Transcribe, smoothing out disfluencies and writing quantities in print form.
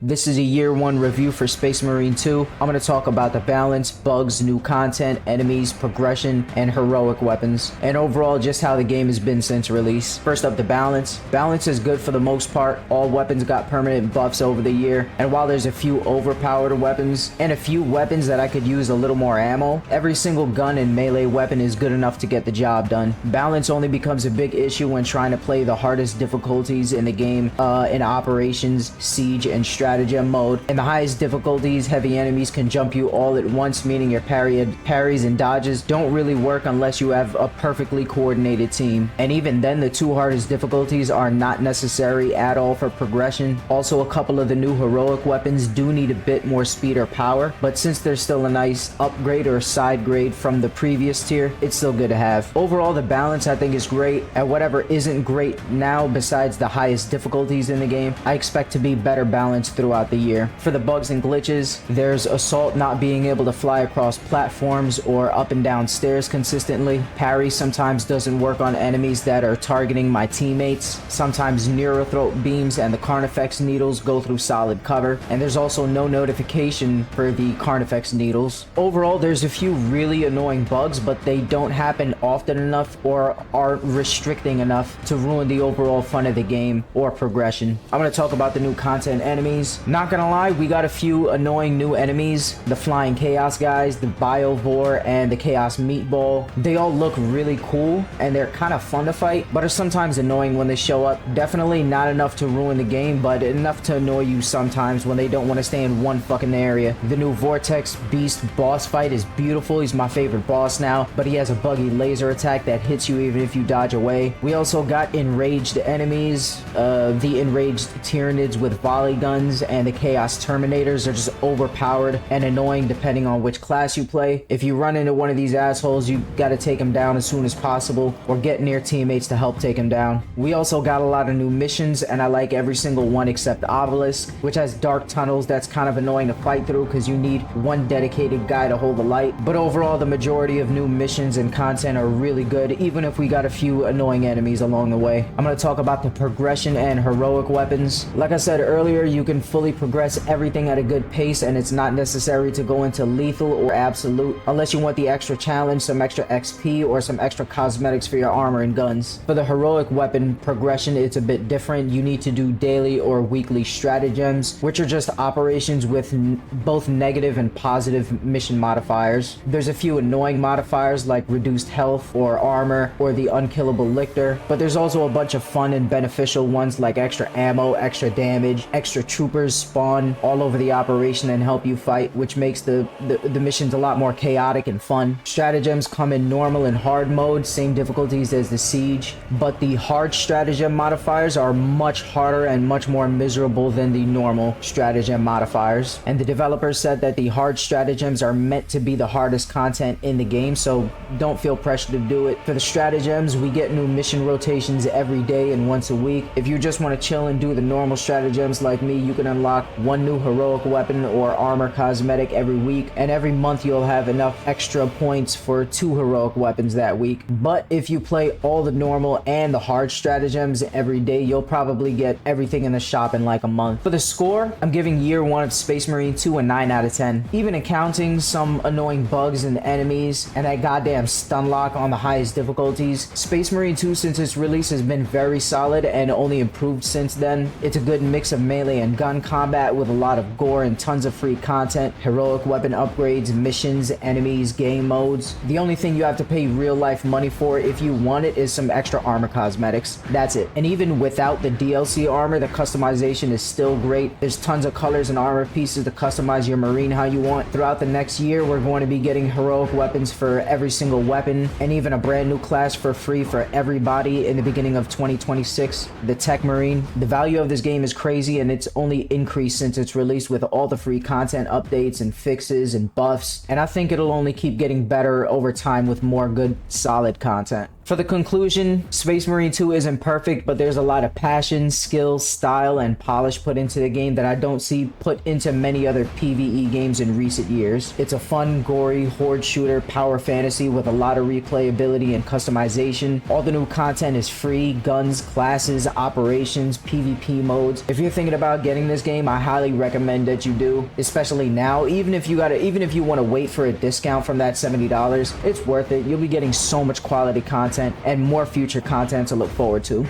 This is a year one review for Space Marine 2. I'm going to talk about the balance, bugs, new content, enemies, progression, and heroic weapons, and overall just how the game has been since release. First up, the balance. Balance is good for the most part. All weapons got permanent buffs over the year, and while there's a few overpowered weapons and a few weapons that I could use a little more ammo, every single gun and melee weapon is good enough to get the job done. Balance only becomes a big issue when trying to play the hardest difficulties in the game in operations, siege, and stratagem mode. In the highest difficulties, heavy enemies can jump you all at once, meaning your parries and dodges don't really work unless you have a perfectly coordinated team. And even then, the two hardest difficulties are not necessary at all for progression. Also, a couple of the new heroic weapons do need a bit more speed or power, but since they're still a nice upgrade or side grade from the previous tier, it's still good to have. Overall, the balance I think is great. At whatever isn't great now besides the highest difficulties in the game, I expect to be better balanced throughout the year. For the bugs and glitches, there's Assault not being able to fly across platforms or up and down stairs consistently. Parry sometimes doesn't work on enemies that are targeting my teammates. Sometimes Neurothroat beams and the Carnifex needles go through solid cover. And there's also no notification for the Carnifex needles. Overall, there's a few really annoying bugs, but they don't happen often enough or are restricting enough to ruin the overall fun of the game or progression. I'm going to talk about the new content enemies. Not gonna lie, we got a few annoying new enemies. The Flying Chaos guys, the Biovore, and the Chaos Meatball. They all look really cool, and they're kind of fun to fight, but are sometimes annoying when they show up. Definitely not enough to ruin the game, but enough to annoy you sometimes when they don't want to stay in one fucking area. The new Vortex Beast boss fight is beautiful. He's my favorite boss now, but he has a buggy laser attack that hits you even if you dodge away. We also got enraged enemies. The enraged Tyranids with volley guns and the Chaos Terminators are just overpowered and annoying depending on which class you play. If you run into one of these assholes, you gotta take them down as soon as possible or get near teammates to help take them down. We also got a lot of new missions, and I like every single one except Obelisk, which has dark tunnels that's kind of annoying to fight through because you need one dedicated guy to hold the light. But overall, the majority of new missions and content are really good, even if we got a few annoying enemies along the way. I'm going to talk about the progression and heroic weapons. Like I said earlier, you can fully progress everything at a good pace, and it's not necessary to go into lethal or absolute unless you want the extra challenge, some extra XP, or some extra cosmetics for your armor and guns. For the heroic weapon progression, it's a bit different. You need to do daily or weekly stratagems, which are just operations with both negative and positive mission modifiers. There's a few annoying modifiers like reduced health or armor or the unkillable lictor, but there's also a bunch of fun and beneficial ones like extra ammo, extra damage, extra troopers spawn all over the operation and help you fight, which makes the missions a lot more chaotic and fun. Stratagems come in normal and hard mode, same difficulties as the siege, but the hard stratagem modifiers are much harder and much more miserable than the normal stratagem modifiers. And the developers said that the hard stratagems are meant to be the hardest content in the game, so don't feel pressure to do it. For the stratagems, we get new mission rotations every day and once a week. If you just want to chill and do the normal stratagems like me, you can unlock one new heroic weapon or armor cosmetic every week, and every month you'll have enough extra points for 2 heroic weapons that week. But if you play all the normal and the hard stratagems every day, you'll probably get everything in the shop in like a month. For the score, I'm giving year 1 of Space Marine 2 a 9 out of 10. Even accounting some annoying bugs and enemies and that goddamn stun lock on the highest difficulties, Space Marine 2 since its release has been very solid and only improved since then. It's a good mix of melee and gun combat with a lot of gore and tons of free content, heroic weapon upgrades, missions, enemies, game modes. The only thing you have to pay real life money for if you want it is some extra armor cosmetics. That's it. And even without the DLC armor, the customization is still great. There's tons of colors and armor pieces to customize your Marine how you want. Throughout the next year, we're going to be getting heroic weapons for every single weapon and even a brand new class for free for everybody in the beginning of 2026, the Tech Marine. The value of this game is crazy, and it's only increased since its release with all the free content updates and fixes and buffs, and I think it'll only keep getting better over time with more good solid content. For the conclusion, Space Marine 2 isn't perfect, but there's a lot of passion, skill, style, and polish put into the game that I don't see put into many other PvE games in recent years. It's a fun, gory, horde shooter, power fantasy with a lot of replayability and customization. All the new content is free: guns, classes, operations, PvP modes. If you're thinking about getting this game, I highly recommend that you do, especially now. Even if you want to wait for a discount from that $70, it's worth it. You'll be getting so much quality content and more future content to look forward to.